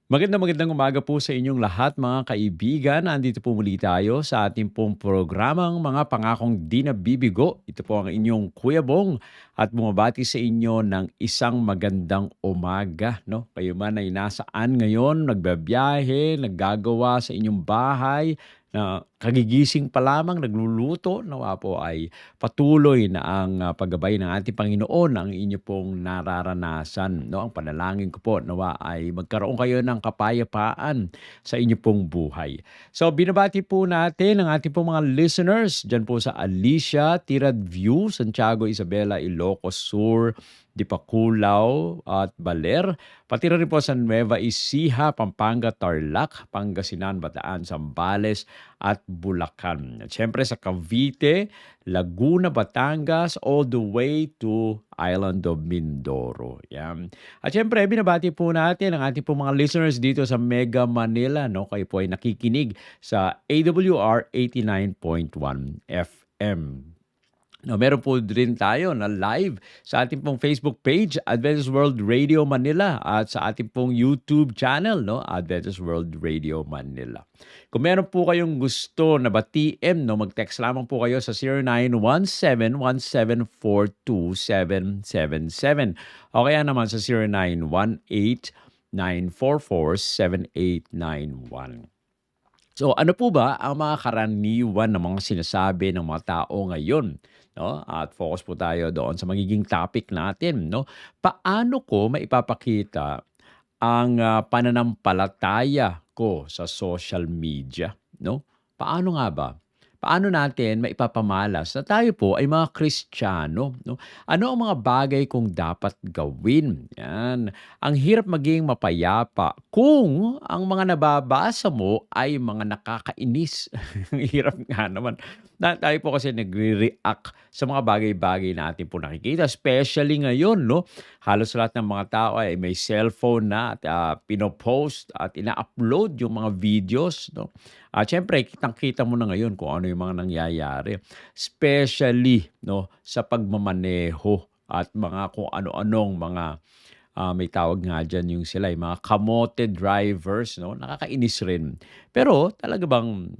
Magandang umaga po sa inyong lahat mga kaibigan. Nandito po muli tayo sa ating pong programang Mga Pangakong Di Nabibigo. Ito po ang inyong Kuya Bong at bumabati sa inyo ng isang magandang umaga. No? Kayo man ay nasaan ngayon, nagbabiyahe, naggagawa sa inyong bahay, na kagigising pa lamang, nagluluto, nawa po ay patuloy na ang paggabay ng ating Panginoon ang inyo pong nararanasan. No? Ang panalangin ko po, nawa ay magkaroon kayo ng kapayapaan sa inyo pong buhay. So binabati po natin ang ating pong mga listeners dyan po sa Alicia, Tirad View, Santiago, Isabela, Ilocos Sur, Dipaculaw at Baler. Pati rin po sa Nueva Ecija, Pampanga, Tarlac, Pangasinan, Bataan, Zambales at Bulacan. At syempre sa Cavite, Laguna, Batangas, all the way to Island of Mindoro. Yan. At syempre, binabati po natin ang ating po mga listeners dito sa Mega Manila. No? Kayo po ay nakikinig sa AWR 89.1 FM. No, meron po rin tayo na live sa ating pong Facebook page, Adventist World Radio Manila, at sa ating pong YouTube channel, no, Adventist World Radio Manila. Kung meron po kayong gusto na batiin, no, mag-text lamang po kayo sa 0917-1742777 o kaya naman sa 0918-944-7891. So ano po ba ang mga karaniwan na mga sinasabi ng mga tao ngayon? No? At focus po tayo doon sa magiging topic natin. No? Paano ko maipapakita ang pananampalataya ko sa social media? No? Paano nga ba? Paano natin maipapamalas na tayo po ay mga Kristiyano? No? Ano ang mga bagay kong dapat gawin? Yan. Ang hirap maging mapayapa kung ang mga nababasa mo ay mga nakakainis. Ang hirap nga naman. Tayo po kasi nagre-react sa mga bagay-bagay na atin po nakikita. Especially ngayon, no? Halos lahat ng mga tao ay may cellphone na at pinopost at ina-upload yung mga videos. No? At syempre, kitang-kita mo na ngayon kung ano yung mga nangyayari. Especially no, sa pagmamaneho at mga kung ano-anong mga may tawag nga dyan yung sila, yung mga kamote drivers, no? Nakakainis rin. Pero talaga bang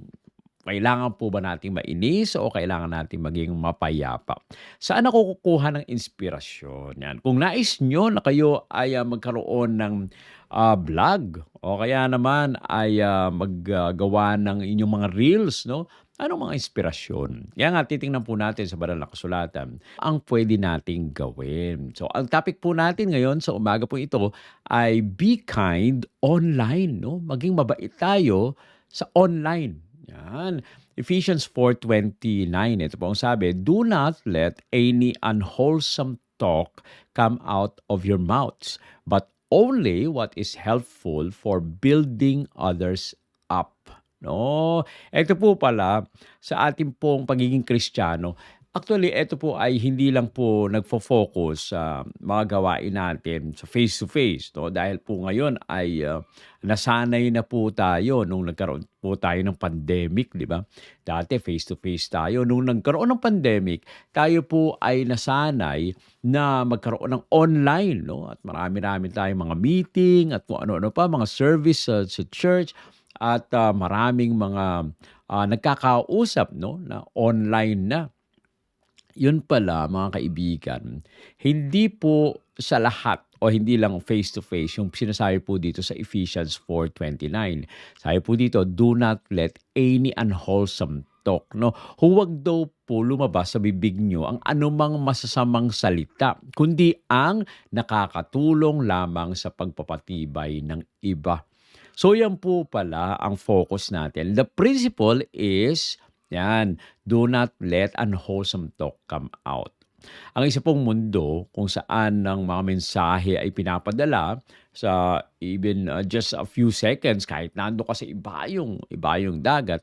kailangan po ba nating mainis o kailangan nating maging mapayapa? Saan ako kukuha ng inspirasyon? Yan. Kung nais nyo na kayo ay magkaroon ng vlog o kaya naman ay maggawa ng inyong mga reels, no? Anong mga inspirasyon? Yan nga, titingnan po natin sa banal na kasulatan ang pwede nating gawin. So, ang topic po natin ngayon sa umaga po ito ay be kind online. No? Maging mabait tayo sa online. Yan. Ephesians 4:29, ito po ang sabi, do not let any unwholesome talk come out of your mouths, but only what is helpful for building others up. No, ito po pala sa ating pong pagiging Kristiyano. Actually, ito po ay hindi lang po nagfo-focus sa mga gawain natin sa face-to-face. No? Dahil po ngayon ay nasanay na po tayo nung nagkaroon po tayo ng pandemic, di ba? Dati face-to-face tayo. Nung nagkaroon ng pandemic, tayo po ay nasanay na magkaroon ng online. No? At marami-rami tayong mga meeting at kung ano-ano pa, mga service sa church. At maraming mga nagkakausap no, na online na. Yun pala mga kaibigan, hindi po sa lahat o hindi lang face-to-face yung sinasabi po dito sa Ephesians 4:29. Sabi po dito, do not let any unwholesome talk. No? Huwag daw po lumabas sa bibig nyo ang anumang masasamang salita, kundi ang nakakatulong lamang sa pagpapatibay ng iba. So yan po pala ang focus natin. The principle is, yan, do not let unwholesome talk come out. Ang isa pong mundo kung saan ng mga mensahe ay pinapadala sa even just a few seconds, kahit nando ka sa iba yung dagat,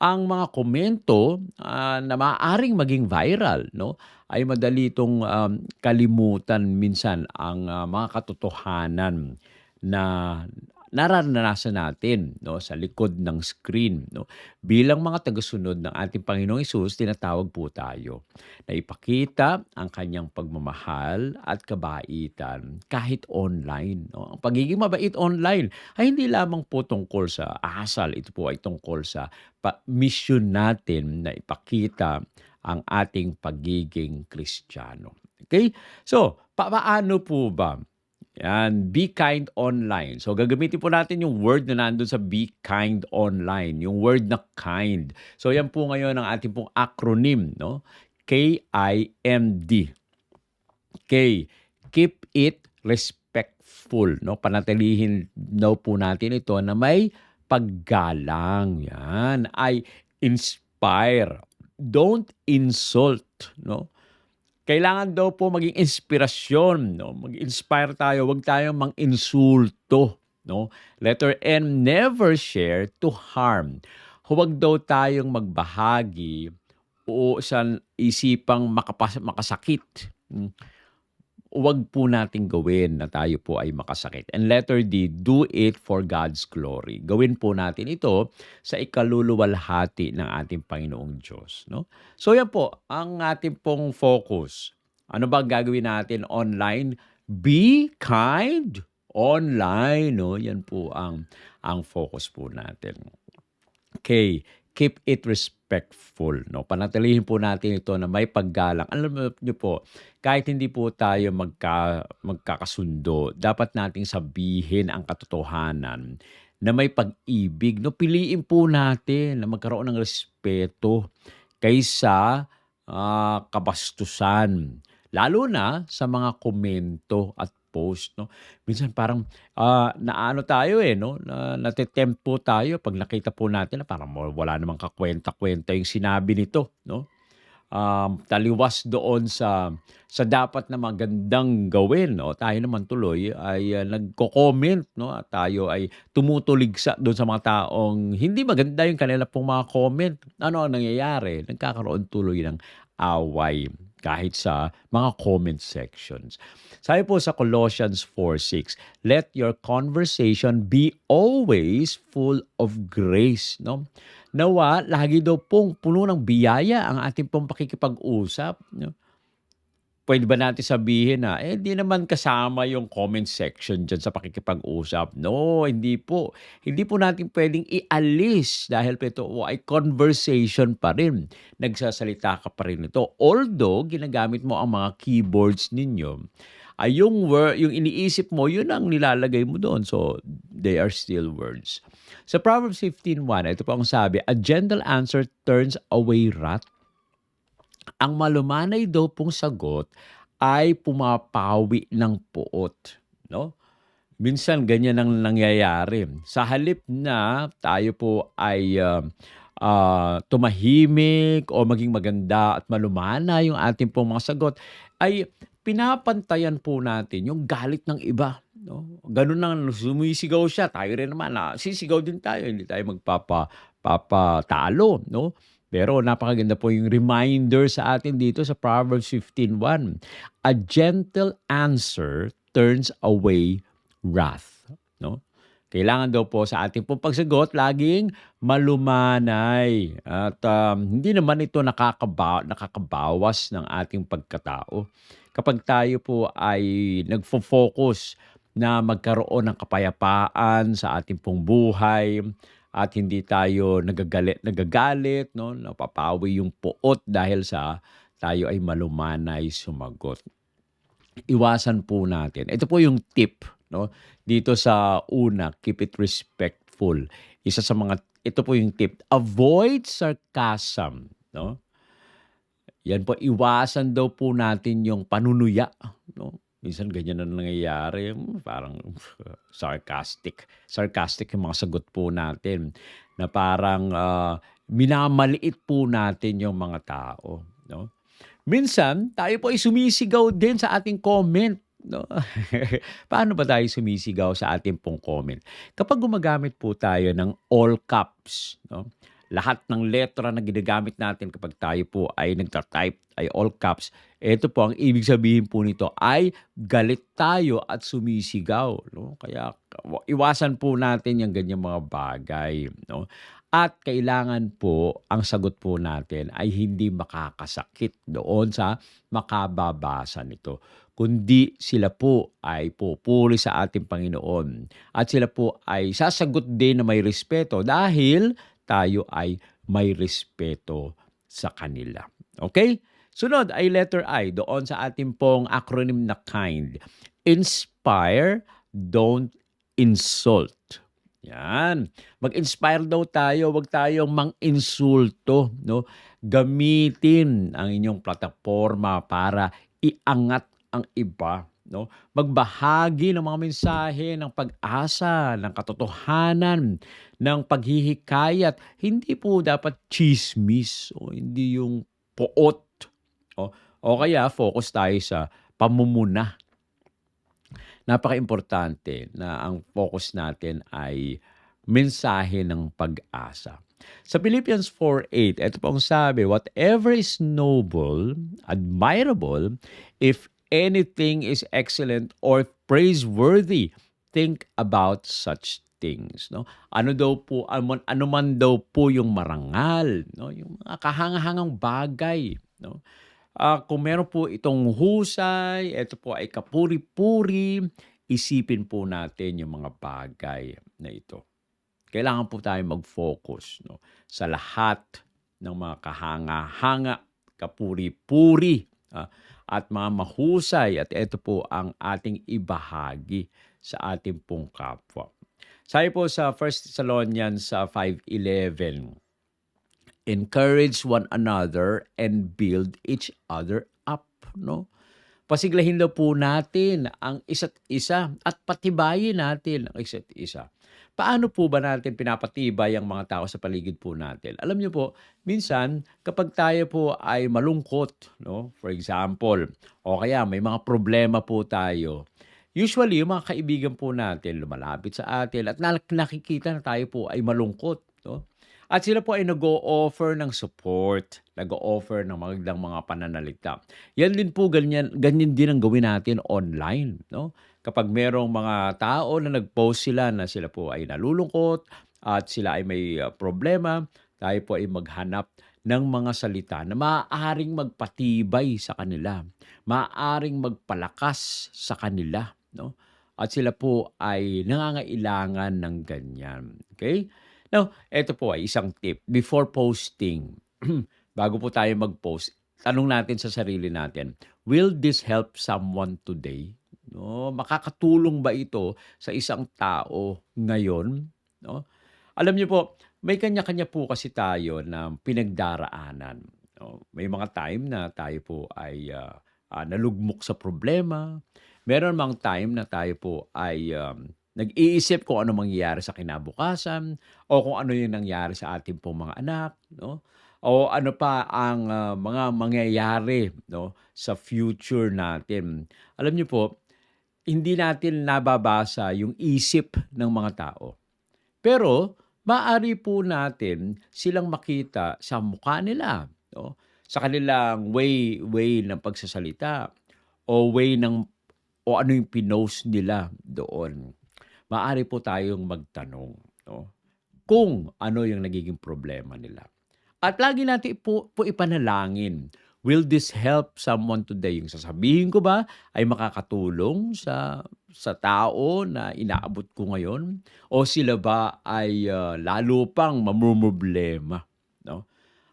ang mga komento na maaaring maging viral, no, ay madali itong kalimutan minsan ang mga katotohanan na nararanasan natin 'no, sa likod ng screen 'no. Bilang mga tagasunod ng ating Panginoong Hesus, tinatawag po tayo na ipakita ang kanyang pagmamahal at kabaitan kahit online 'no. Ang pagiging mabait online ay hindi lamang po tungkol sa asal, ito po ay tungkol sa misyon natin na ipakita ang ating pagiging Kristiyano. Okay. So, paano po ba? Yan, be kind online. So, gagamitin po natin yung word na nandun sa be kind online, yung word na kind. So, yan po ngayon ang ating pong acronym, no? KIMD. K, keep it respectful, no? Panatilihin daw po natin ito na may paggalang. Yan. I, inspire. Don't insult, no? Kailangan daw po maging inspirasyon, no? Mag-inspire tayo, huwag tayong mang-insulto, no? Letter N, never share to harm. Huwag daw tayong magbahagi o sa isipang makasakit. Huwag po nating gawin na tayo po ay makasakit. And letter D, do it for God's glory. Gawin po natin ito sa ikaluluwalhati ng ating Panginoong Diyos. No? So yan po, ang ating pong focus. Ano ba gagawin natin online? Be kind online. No? Yan po ang focus po natin. Okay, keep it respectful. No? Panatilihin po natin ito na may paggalang. Alam niyo po, kahit hindi po tayo magkakasundo, dapat nating sabihin ang katotohanan na may pag-ibig. No? Piliin po natin na magkaroon ng respeto kaysa kabastusan. Lalo na sa mga komento at post. No? Minsan parang naano tayo no? Natitempt po tayo pag nakita po natin na parang wala namang kakwenta-kwenta yung sinabi nito. No? Taliwas doon sa dapat na magandang gawin, no? Tayo naman tuloy ay nagko-comment, no? At tayo ay tumutuligsa doon sa mga taong hindi maganda yung kanila pong mga comment. Ano ang nangyayari? Nagkakaroon tuloy ng away kahit sa mga comment sections. Sabi po sa Colossians 4:6, let your conversation be always full of grace, no? Nawa, lagi daw pong puno ng biyaya ang ating pong pakikipag-usap. No? Pwede ba natin sabihin na, di naman kasama yung comment section dyan sa pakikipag-usap? No, hindi po. Hindi po natin pwedeng ialis dahil ito ay conversation pa rin. Nagsasalita ka pa rin ito. Although, ginagamit mo ang mga keyboards ninyo, ay yung iniisip mo, yun ang nilalagay mo doon. So, they are still words. Sa Proverbs 15:1, ito po ang sabi, a gentle answer turns away wrath. Ang malumanay daw pong sagot ay pumapawi ng puot. No? Minsan ganyan ang nangyayari. Sa halip na tayo po ay tumahimik o maging maganda at malumana yung ating pong mga sagot, ay pinapantayan po natin yung galit ng iba. No? Ganun lang, sumisigaw siya, tayo rin naman, sisigaw din tayo, hindi tayo magpapatalo. No? Pero napakaganda po yung reminder sa atin dito sa Proverbs 15:1. A gentle answer turns away wrath. No? Kailangan daw po sa ating pong pagsagot laging malumanay. At hindi naman ito nakakabawas ng ating pagkatao. Kapag tayo po ay nagfo-focus na magkaroon ng kapayapaan sa ating pong buhay at hindi tayo nagagalit, no? Napapawi yung puot dahil sa tayo ay malumanay sumagot. Iwasan po natin. Ito po yung tip, no? Dito sa una, keep it respectful. Ito po yung tip, avoid sarcasm, no? Yan po, iwasan daw po natin yung panunuya, no? Minsan ganyan na nangyayari, parang sarcastic. Sarcastic yung mga sagot po natin na parang minamaliit po natin yung mga tao, no? Minsan, tayo po ay sumisigaw din sa ating comment, no? Paano ba tayo sumisigaw sa ating pong comment? Kapag gumagamit po tayo ng all caps, no? lahat ng letra na ginagamit natin kapag tayo po ay nagta-type ay all caps. Ito po ang ibig sabihin po nito ay galit tayo at sumisigaw, 'no? Kaya iwasan po natin yung ganyang mga bagay, 'no? At kailangan po ang sagot po natin ay hindi makakasakit doon sa makababasa nito, kundi sila po ay pupuri sa ating Panginoon at sila po ay sasagot din na may respeto dahil tayo ay may respeto sa kanila. Okay? Sunod ay letter I doon sa ating pong acronym na KIND. Inspire, don't insult. Yan. Mag-inspire daw tayo, wag tayong mang-insulto, no? Gamitin ang inyong plataporma para iangat ang iba, no? Magbahagi ng mga mensahe ng pag-asa, ng katotohanan, ng paghihikayat. Hindi po dapat tsismis o hindi yung poot. O kaya focus tayo sa pamumuna. Napakaimportante na ang focus natin ay mensahe ng pag-asa. Sa Philippians 4:8, ito pong sabi, whatever is noble, admirable, if anything is excellent or praiseworthy, think about such things, no? Ano daw po, ano man daw po yung marangal, no? Yung mga kahangahangang bagay, no? Kung meron po itong husay, ito po ay kapuri-puri, isipin po natin yung mga bagay na ito. Kailangan po tayo mag-focus, no, sa lahat ng mga kahanga-hanga, kapuri-puri, at mga mahusay, at ito po ang ating ibahagi sa ating pong kapwa. Sabi po sa 1 Thessalonians 5:11, encourage one another and build each other up, no? Pasiglahin daw po natin ang isa't isa at patibayin natin ang isa't isa. Paano po ba natin pinapatibay ang mga tao sa paligid po natin? Alam niyo po, minsan kapag tayo po ay malungkot, no? For example, o kaya may mga problema po tayo. Usually, yung mga kaibigan po natin lumalapit sa atin at nakikita na tayo po ay malungkot, no? At sila po ay nag-o-offer ng support, nag-o-offer ng magandang mga pananalita. Yan din po, ganyan din ang gawin natin online, no? Kapag merong mga tao na nag-post sila na sila po ay nalulungkot at sila ay may problema, tayo po ay maghanap ng mga salita na maaaring magpatibay sa kanila, maaaring magpalakas sa kanila, no? At sila po ay nangangailangan ng ganyan. Okay? Now, eto po ay isang tip. Before posting, bago po tayo mag-post, tanong natin sa sarili natin, will this help someone today? No, makakatulong ba ito sa isang tao ngayon? No? Alam niyo po, may kanya-kanya po kasi tayo na pinagdaraanan. No? May mga time na tayo po ay nalugmok sa problema. Meron mang time na tayo po ay nag-iisip kung ano mangyayari sa kinabukasan o kung ano yung nangyari sa ating pong mga anak, no? O ano pa ang mga mangyayari, no, sa future natin. Alam niyo po, hindi natin nababasa yung isip ng mga tao. Pero maaari po natin silang makita sa mukha nila, no? Sa kanilang way ng pagsasalita o way ng o ano yung pinost nila doon. Maaari po tayong magtanong, no, kung ano yung nagiging problema nila. At lagi natin po ipanalangin, will this help someone today? Yung sasabihin ko ba ay makakatulong sa tao na inaabot ko ngayon? O sila ba ay lalo pang mamumroblema, no?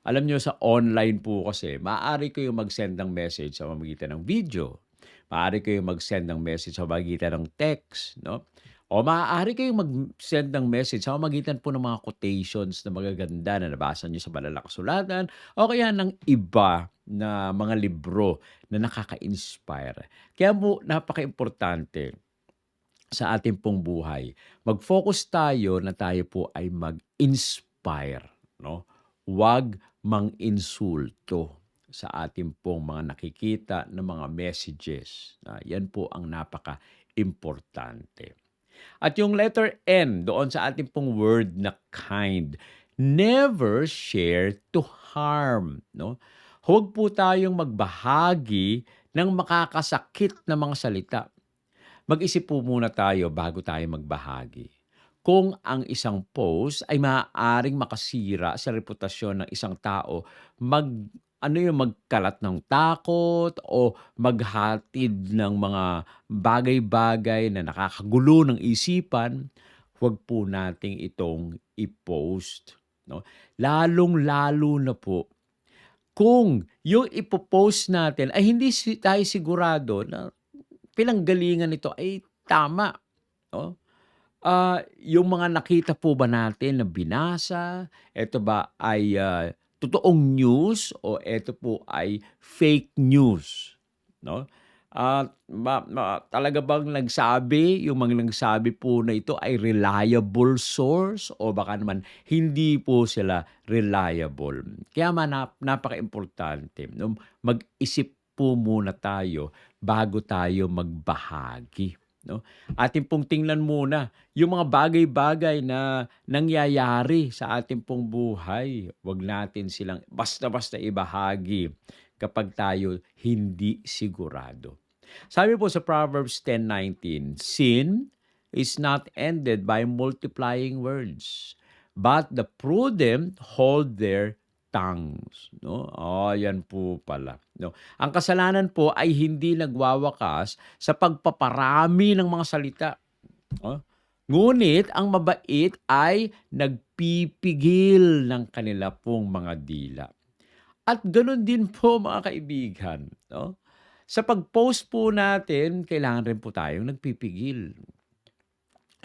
Alam niyo sa online po kasi, maaari kayong mag-send ng message sa pamamagitan ng video. Maaari kayong mag-send ng message sa pamamagitan ng text, no? O maaari kayong mag-send ng message sa pamamagitan po ng mga quotations na magaganda na nabasa niyo sa banal na kasulatan o kaya ng iba na mga libro na nakaka-inspire. Kaya po napaka-importante sa ating pong buhay, mag-focus tayo na tayo po ay mag-inspire, no? Huwag mang-insulto sa ating pong mga nakikita na mga messages. Yan po ang napaka-importante. At yung letter N doon sa ating pong word na kind, never share to harm, no? Huwag po tayong magbahagi ng makakasakit na mga salita. Mag-isip po muna tayo bago tayo magbahagi. Kung ang isang post ay maaaring makasira sa reputasyon ng isang tao, magkalat ng takot o maghatid ng mga bagay-bagay na nakakagulo ng isipan, huwag po nating itong i-post, no? Lalong-lalo na po kung yung ipo-post natin ay hindi tayo sigurado na pinanggalingan nito ay tama, no? Yung mga nakita po ba natin na binasa, eto ba ay, totoong news o eto po ay fake news, 'no? At talaga bang yung mga nagsabi po na ito ay reliable source o baka naman hindi po sila reliable. Kaya napakaimportante 'no, mag-isip po muna tayo bago tayo magbahagi, 'no? Atin pong tingnan muna yung mga bagay-bagay na nangyayari sa ating pong buhay. Huwag natin silang basta-basta ibahagi kapag tayo hindi sigurado. Sabi po sa Proverbs 10:19, "Sin is not ended by multiplying words, but the prudent hold their tongues." No? Oh, yan po pala. No? Ang kasalanan po ay hindi nagwawakas sa pagpaparami ng mga salita. Oh? Ngunit ang mabait ay nagpipigil ng kanila pong mga dila. At gano'n din po mga kaibigan, no? Sa pag-post po natin, kailangan rin po tayong nagpipigil.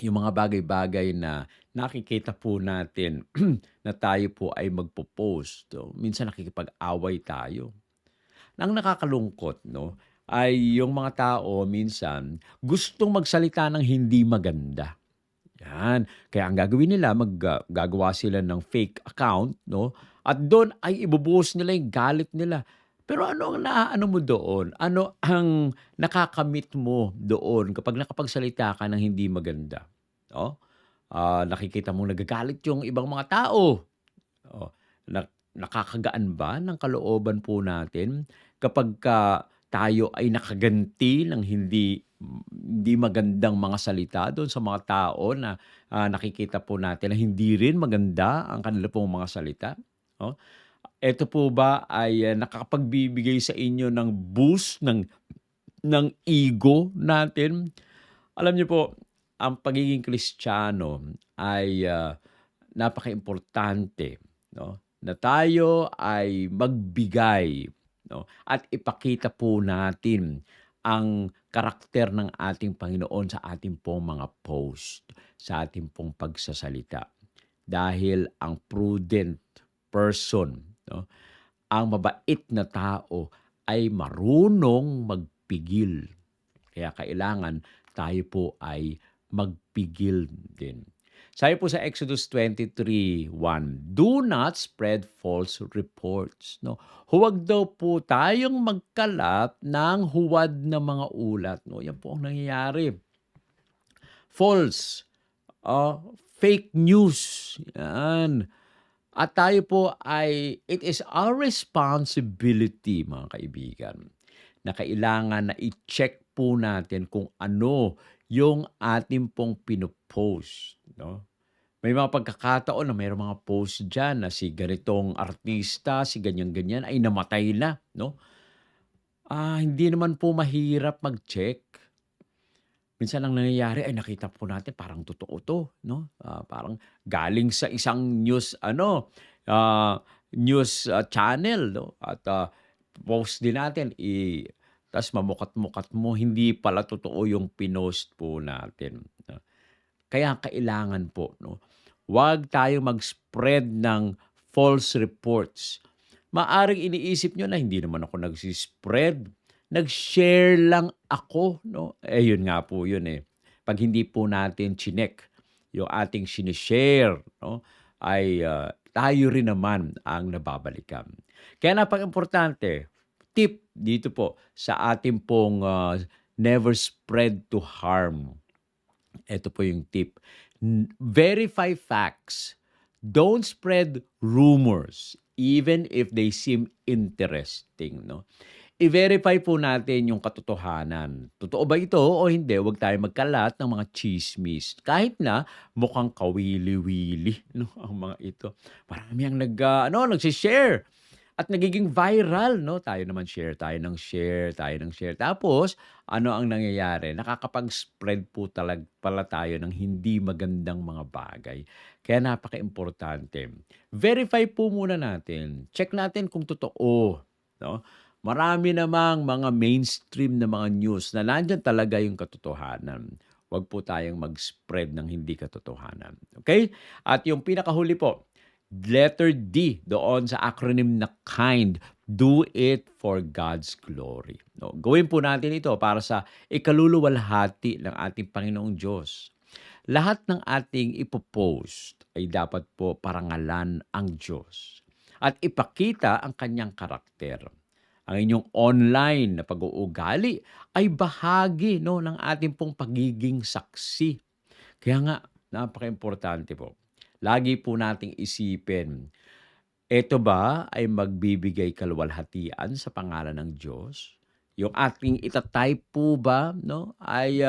Yung mga bagay-bagay na nakikita po natin na tayo po ay magpo-post, no? Minsan nakikipag-away tayo. Ang nakakalungkot, no, ay yung mga tao minsan gustong magsalita ng hindi maganda. Yan. Kaya ang gagawin nila gagawa sila ng fake account 'no, at do'n ay ibubuhos nila yung galit nila. Pero ano ang naaano mo doon? Ano ang nakakamit mo doon kapag nakapagsalita ka ng hindi maganda, oh? Nakikita mong nagagalit yung ibang mga tao. Oh, nakakagaan ba ng kalooban po natin kapagka tayo ay nakaganti ng hindi magandang mga salita do'n sa mga tao na, nakikita po natin na hindi rin maganda ang kanila pong mga salita, oh? Eto po ba ay, nakakapagbibigay sa inyo ng boost ng ego natin? Alam niyo po, ang pagiging Kristiyano ay, napakaimportante 'no, na tayo ay magbigay 'no, at ipakita po natin ang karakter ng ating Panginoon sa ating pong mga post, sa ating pong pagsasalita. Dahil ang prudent person 'no, ang mabait na tao ay marunong magpigil. Kaya kailangan tayo po ay magpigil din. Sabi po sa Exodus 23:1, "Do not spread false reports." No? Huwag daw po tayong magkalat ng huwad na mga ulat. No? Yan po ang nangyayari. False, fake news. Yan. At tayo po it is our responsibility, mga kaibigan, na kailangan na i-check po natin kung ano yung ating pong pino-post, 'no? May mga pagkakataon na mayroong mga post diyan na si ganitong artista, si ganyan-ganyan ay namatay na, 'no? Hindi naman po mahirap mag-check. Minsan ang nangyayari ay nakita po natin parang totoo 'to, 'no? Parang galing sa isang news channel 'no, at, post din natin ta's mamukat-mukat mo hindi pala totoo yung pinost po natin, 'no. Kaya kailangan po 'no, 'wag tayong mag-spread ng false reports. Maaring iniisip niyo na hindi naman ako nagsi-spread, nag-share lang ako 'no. Yun nga po yun, 'pag hindi po natin chineck yung ating shine-share 'no, ay, tayo rin naman ang nababalikan. Kaya napakaimportante, tip dito po sa ating pong, never spread to harm. Eto po yung tip, verify facts, Don't spread rumors even if they seem interesting, no? I-verify po natin yung katotohanan. Totoo ba ito o hindi? Huwag tayong magkalat ng mga tsismis. Kahit na mukhang kawili-wili, no, ang mga ito. Marami ang nagse-share at nagiging viral, no? Tayo naman share tayo ng share, tayo ng share. Tapos, ano ang nangyayari? Nakakapag-spread po pala tayo ng hindi magandang mga bagay. Kaya napaka-importante. Verify po muna natin. Check natin kung totoo, no? Marami namang mga mainstream na mga news na nandiyan talaga yung katotohanan. Huwag po tayong mag-spread ng hindi katotohanan. Okay? At yung pinakahuli po, letter D doon sa acronym na KIND, do it for God's glory. No, gawin po natin ito para sa ikaluluwalhati ng ating Panginoong Diyos. Lahat ng ating ipopost ay dapat po parangalan ang Diyos at ipakita ang kanyang karakter. Ang inyong online na pag-uugali ay bahagi, no, ng ating pong pagiging saksi. Kaya nga, napaka-importante po. Lagi po nating isipin, eto ba ay magbibigay kaluwalhatian sa pangalan ng Diyos? Yung ating ita-type po ba, no, ay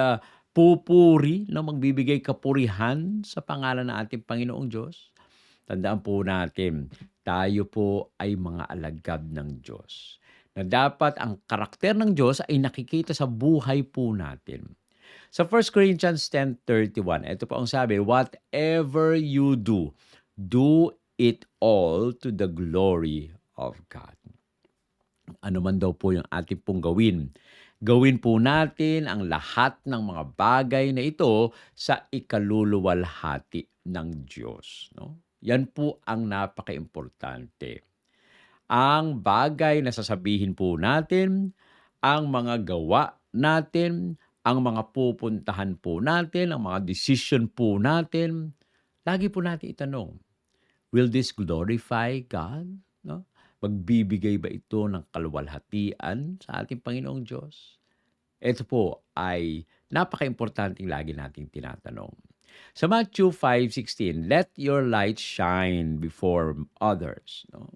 pupuri, no, magbibigay kapurihan sa pangalan ng ating Panginoong Diyos? Tandaan po natin, tayo po ay mga alagad ng Diyos. Na dapat ang karakter ng Diyos ay nakikita sa buhay po natin. Sa 1 Corinthians 10:31, ito po ang sabi, whatever you do, do it all to the glory of God. Ano man daw po yung ating pong gawin. Gawin po natin ang lahat ng mga bagay na ito sa ikaluluwalhati ng Diyos. No? Yan po ang napaka-importante. Ang bagay na sasabihin po natin, ang mga gawa natin, ang mga pupuntahan po natin, ang mga decision po natin, lagi po natin itanong, will this glorify God? No? Magbibigay ba ito ng kaluwalhatian sa ating Panginoong Diyos? Ito po ay napaka-importanting lagi nating tinatanong. Sa Matthew 5:16, let your light shine before others. No?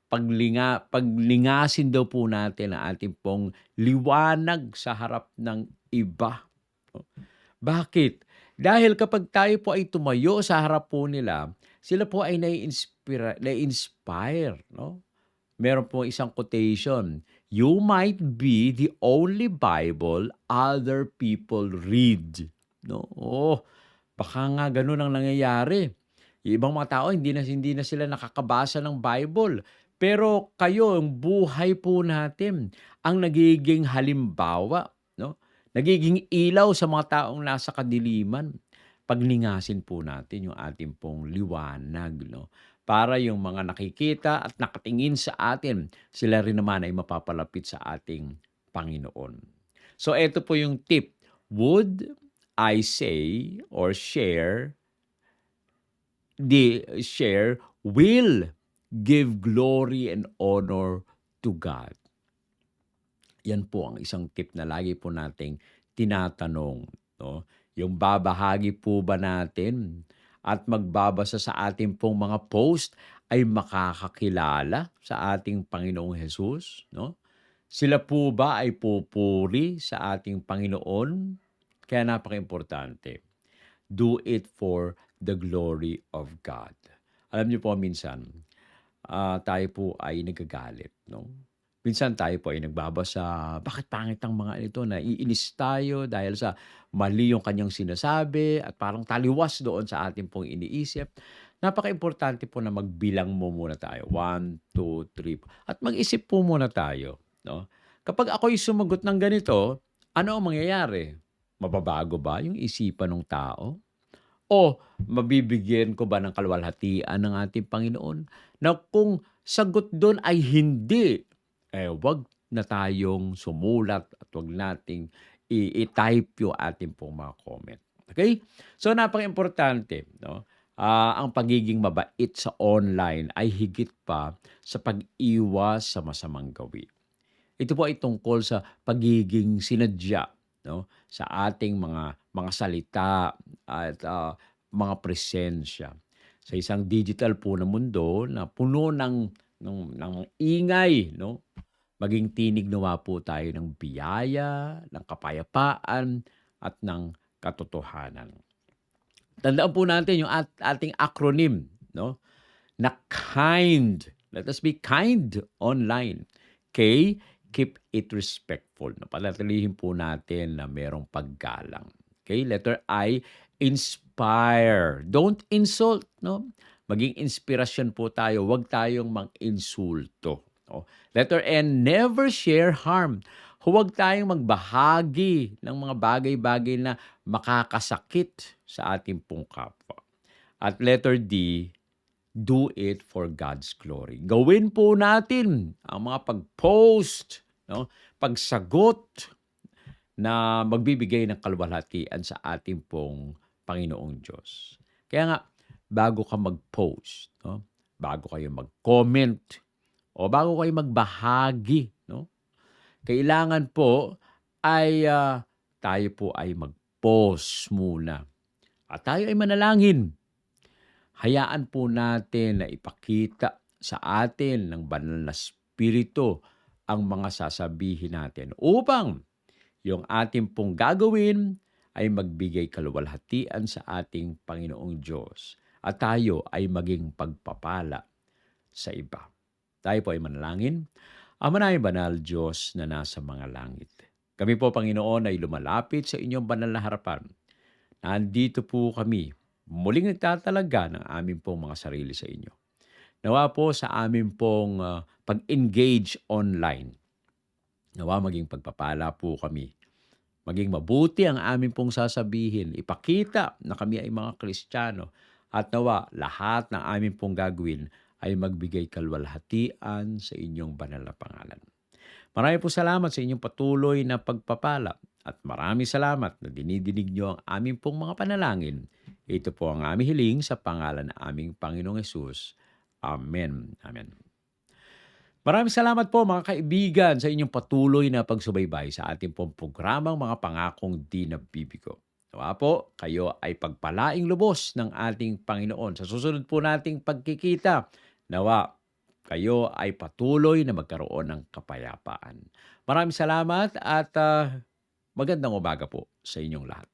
Paglingasin daw po natin ang ating pong liwanag sa harap ng iba. No? Bakit? Dahil kapag tayo po ay tumayo sa harap po nila, sila po ay nai-inspire. No? Meron po isang quotation, you might be the only Bible other people read. No? Oh, baka nga ganun ang nangyayari. Yung ibang mga tao, hindi na sila nakakabasa ng Bible. Pero kayo, ang buhay po natin, ang nagiging halimbawa, no? Nagiging ilaw sa mga taong nasa kadiliman. Paglingasin po natin yung ating pong liwanag, no? Para yung mga nakikita at nakatingin sa atin, sila rin naman ay mapapalapit sa ating Panginoon. So, ito po yung tip. Would I say or share will give glory and honor to God. Yan po ang isang tip na lagi po nating tinatanong. No? Yung babahagi po ba natin at magbabasa sa ating pong mga post ay makakakilala sa ating Panginoong Jesus? No? Sila po ba ay pupuri sa ating Panginoon? Kaya napaka-importante. Do it for the glory of God. Alam niyo po minsan, tayo po ay nagagalit. No? Minsan tayo po ay nagbabasa, bakit pangit ang mga ito, naiinis tayo dahil sa mali yung kanyang sinasabi at parang taliwas doon sa ating pong iniisip. Napaka-importante po na magbilang mo muna tayo. 1, 2, 3. At mag-isip po muna tayo. No? Kapag ako'y sumagot ng ganito, ano ang mangyayari? Mababago ba yung isipan ng tao? O mabibigyan ko ba ng kaluwalhatian ng ating Panginoon? Na kung sagot doon ay hindi, wag na tayong sumulat at wag nating i-type yung ating pong mga comment. Okay? So napaka-importante, no? Ang pagiging mabait sa online ay higit pa sa pag-iwas sa masamang gawi. Ito po ay tungkol sa pagiging sinadya, no, sa ating mga salita at mga presensya. Sa isang digital po na mundo na puno ng ingay 'no, maging tinig nawa po tayo ng biyaya, ng kapayapaan at ng katotohanan. Tandaan po natin yung ating acronym 'no, na kind. Let us be kind online. K, keep it respectful. No, panatilihin po natin na merong paggalang. Okay? Letter I, inspire. Don't insult. No? Maging inspirasyon po tayo. Huwag tayong mang-insulto. No? Letter N, never share harm. Huwag tayong magbahagi ng mga bagay-bagay na makakasakit sa ating pong kapwa. At letter D, do it for God's glory. Gawin po natin ang mga pag-post, no? Pagsagot na magbibigay ng kaluwalhatian sa ating pong Panginoong Diyos. Kaya nga, bago ka mag-post, no? Bago kayo mag-comment, o bago kayo magbahagi, no? Kailangan po ay tayo po ay mag-pause muna. At tayo ay manalangin. Hayaan po natin na ipakita sa atin ng banal na spirito ang mga sasabihin natin upang yung ating pong gagawin ay magbigay kaluwalhatian sa ating Panginoong Diyos at tayo ay maging pagpapala sa iba. Tayo po ay manalangin. Ama naming banal Diyos na nasa mga langit. Kami po, Panginoon, ay lumalapit sa inyong banal na harapan. Nandito po kami, muling nagtatalaga ng aming pong mga sarili sa inyo. Nawa po sa amin pong pag-engage online. Nawa maging pagpapala po kami. Maging mabuti ang aming pong sasabihin. Ipakita na kami ay mga Kristiyano. At nawa lahat ng aming pong gagawin ay magbigay kaluwalhatian sa inyong banal na pangalan. Maraming po salamat sa inyong patuloy na pagpapala at maraming salamat na dinidinig niyo ang aming pong mga panalangin. Ito po ang aming hiling sa pangalan ng aming Panginoong Hesus. Amen. Amen. Maraming salamat po mga kaibigan sa inyong patuloy na pagsubaybay sa ating pong programang mga pangakong di nabibigo. Nawa po, kayo ay pagpalaing lubos ng ating Panginoon. Sa susunod po nating pagkikita, nawa kayo ay patuloy na magkaroon ng kapayapaan. Maraming salamat at magandang umaga po sa inyong lahat.